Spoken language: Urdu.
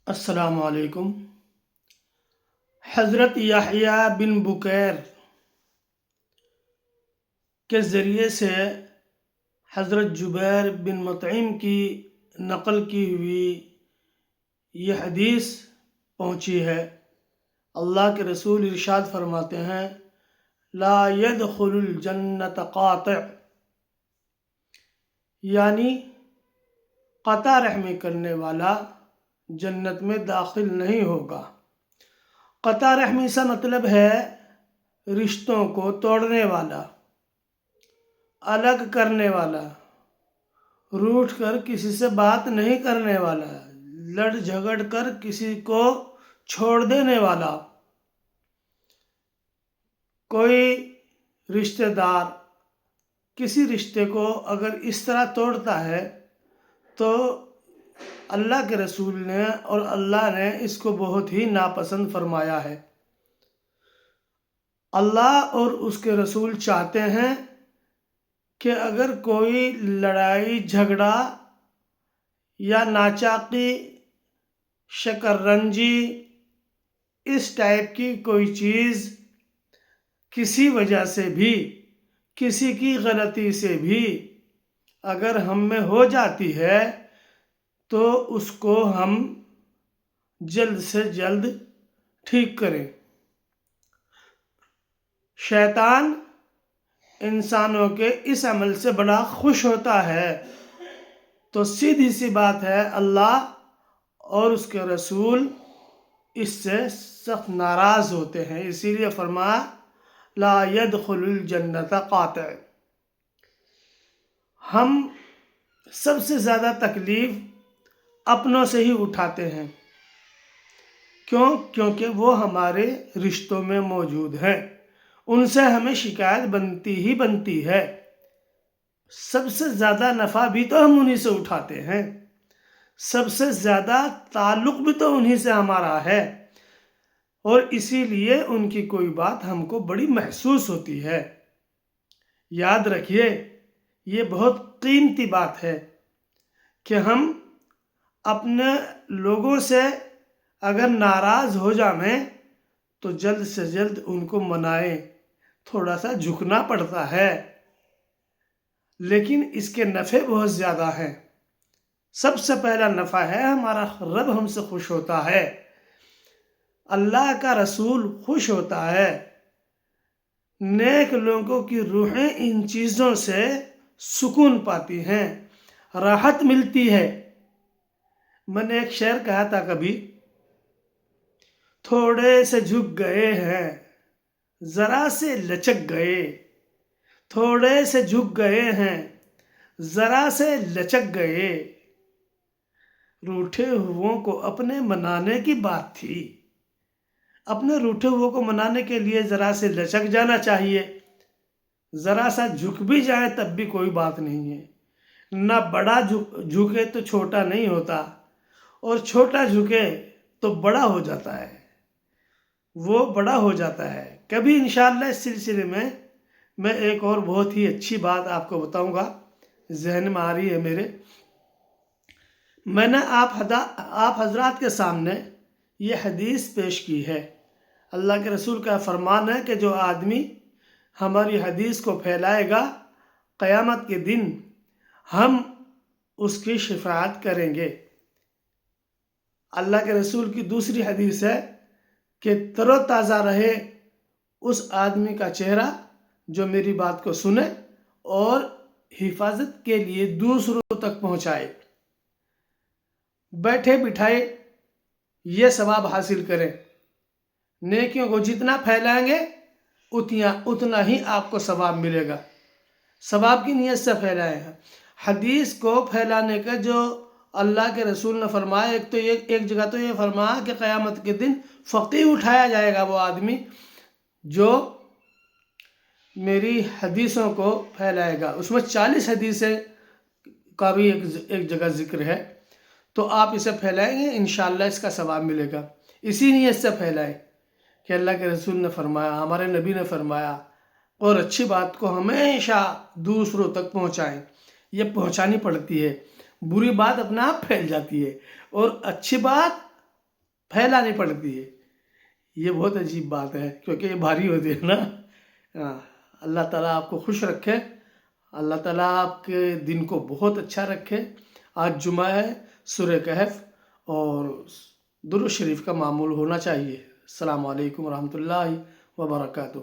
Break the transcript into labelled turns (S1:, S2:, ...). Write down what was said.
S1: السلام علیکم۔ حضرت یحییٰ بن بکیر کے ذریعے سے حضرت جبیر بن مطعم کی نقل کی ہوئی یہ حدیث پہنچی ہے۔ اللہ کے رسول ارشاد فرماتے ہیں، لا يدخل الجنت قاطع، یعنی قطع رحمی کرنے والا جنت میں داخل نہیں ہوگا۔ قطع رحمی سے مطلب ہے رشتوں کو توڑنے والا، الگ کرنے والا، روٹھ کر کسی سے بات نہیں کرنے والا، لڑ جھگڑ کر کسی کو چھوڑ دینے والا۔ کوئی رشتہ دار کسی رشتے کو اگر اس طرح توڑتا ہے تو اللہ کے رسول نے اور اللہ نے اس کو بہت ہی ناپسند فرمایا ہے۔ اللہ اور اس کے رسول چاہتے ہیں کہ اگر کوئی لڑائی جھگڑا یا ناچاقی، شکررنجی، اس ٹائپ کی کوئی چیز کسی وجہ سے بھی، کسی کی غلطی سے بھی اگر ہم میں ہو جاتی ہے تو اس کو ہم جلد سے جلد ٹھیک کریں۔ شیطان انسانوں کے اس عمل سے بڑا خوش ہوتا ہے، تو سیدھی سی بات ہے اللہ اور اس کے رسول اس سے سخت ناراض ہوتے ہیں، اسی لیے فرمایا لا يدخل الجنت قاطع۔ ہم سب سے زیادہ تکلیف اپنوں سے ہی اٹھاتے ہیں، کیونکہ وہ ہمارے رشتوں میں موجود ہیں، ان سے ہمیں شکایت بنتی ہی بنتی ہے۔ سب سے زیادہ نفع بھی تو ہم انہی سے اٹھاتے ہیں، سب سے زیادہ تعلق بھی تو انہی سے ہمارا ہے، اور اسی لیے ان کی کوئی بات ہم کو بڑی محسوس ہوتی ہے۔ یاد رکھیے، یہ بہت قیمتی بات ہے کہ ہم اپنے لوگوں سے اگر ناراض ہو جائیں تو جلد سے جلد ان کو منائیں۔ تھوڑا سا جھکنا پڑتا ہے، لیکن اس کے نفع بہت زیادہ ہیں۔ سب سے پہلا نفع ہے ہمارا رب ہم سے خوش ہوتا ہے، اللہ کا رسول خوش ہوتا ہے، نیک لوگوں کی روحیں ان چیزوں سے سکون پاتی ہیں، راحت ملتی ہے۔ میں نے ایک شعر کہا تھا کبھی، تھوڑے سے جھک گئے ہیں ذرا سے لچک گئے، تھوڑے سے جھک گئے ہیں ذرا سے لچک گئے، روٹھے ہوئوں کو اپنے منانے کی بات تھی۔ اپنے روٹھے ہوئوں کو منانے کے لیے ذرا سے لچک جانا چاہیے، ذرا سا جھک بھی جائے تب بھی کوئی بات نہیں ہے۔ نہ بڑا جھکے تو چھوٹا نہیں ہوتا، اور چھوٹا جھکے تو بڑا ہو جاتا ہے، وہ بڑا ہو جاتا ہے۔ کبھی انشاءاللہ اس سلسلے میں ایک اور بہت ہی اچھی بات آپ کو بتاؤں گا، ذہن میں آ رہی ہے میرے۔ میں نے آپ حضرات کے سامنے یہ حدیث پیش کی ہے۔ اللہ کے رسول کا فرمان ہے کہ جو آدمی ہماری حدیث کو پھیلائے گا، قیامت کے دن ہم اس کی شفاعت کریں گے۔ اللہ کے رسول کی دوسری حدیث ہے کہ تر و تازہ رہے اس آدمی کا چہرہ جو میری بات کو سنے اور حفاظت کے لیے دوسروں تک پہنچائے، بیٹھے بٹھائے یہ ثواب حاصل کریں۔ نیکیوں کو جتنا پھیلائیں گے اتنا ہی آپ کو ثواب ملے گا۔ ثواب کی نیت سے پھیلائیں۔ حدیث کو پھیلانے کا جو اللہ کے رسول نے فرمایا، ایک جگہ تو یہ فرمایا کہ قیامت کے دن فقیر اٹھایا جائے گا، وہ آدمی جو میری حدیثوں کو پھیلائے گا۔ اس میں 40 حدیثیں کا بھی ایک جگہ ذکر ہے، تو آپ اسے پھیلائیں گے، انشاءاللہ اس کا ثواب ملے گا۔ اسی نیت سے پھیلائیں کہ اللہ کے رسول نے فرمایا، ہمارے نبی نے فرمایا، اور اچھی بات کو ہمیشہ دوسروں تک پہنچائیں۔ یہ پہنچانی پڑتی ہے، بری بات اپنا آپ پھیل جاتی ہے، اور اچھی بات پھیلانی پڑتی ہے. یہ بہت عجیب بات ہے کیونکہ یہ بھاری ہوتی ہے نا. اللہ تعالیٰ آپ کو خوش رکھے. اللہ تعالیٰ آپ کے دن کو بہت اچھا رکھے. آج جمعہ ہے، سورہ کہف اور درود شریف کا معمول ہونا چاہیے. السلام علیکم ورحمۃ اللہ وبرکاتہ.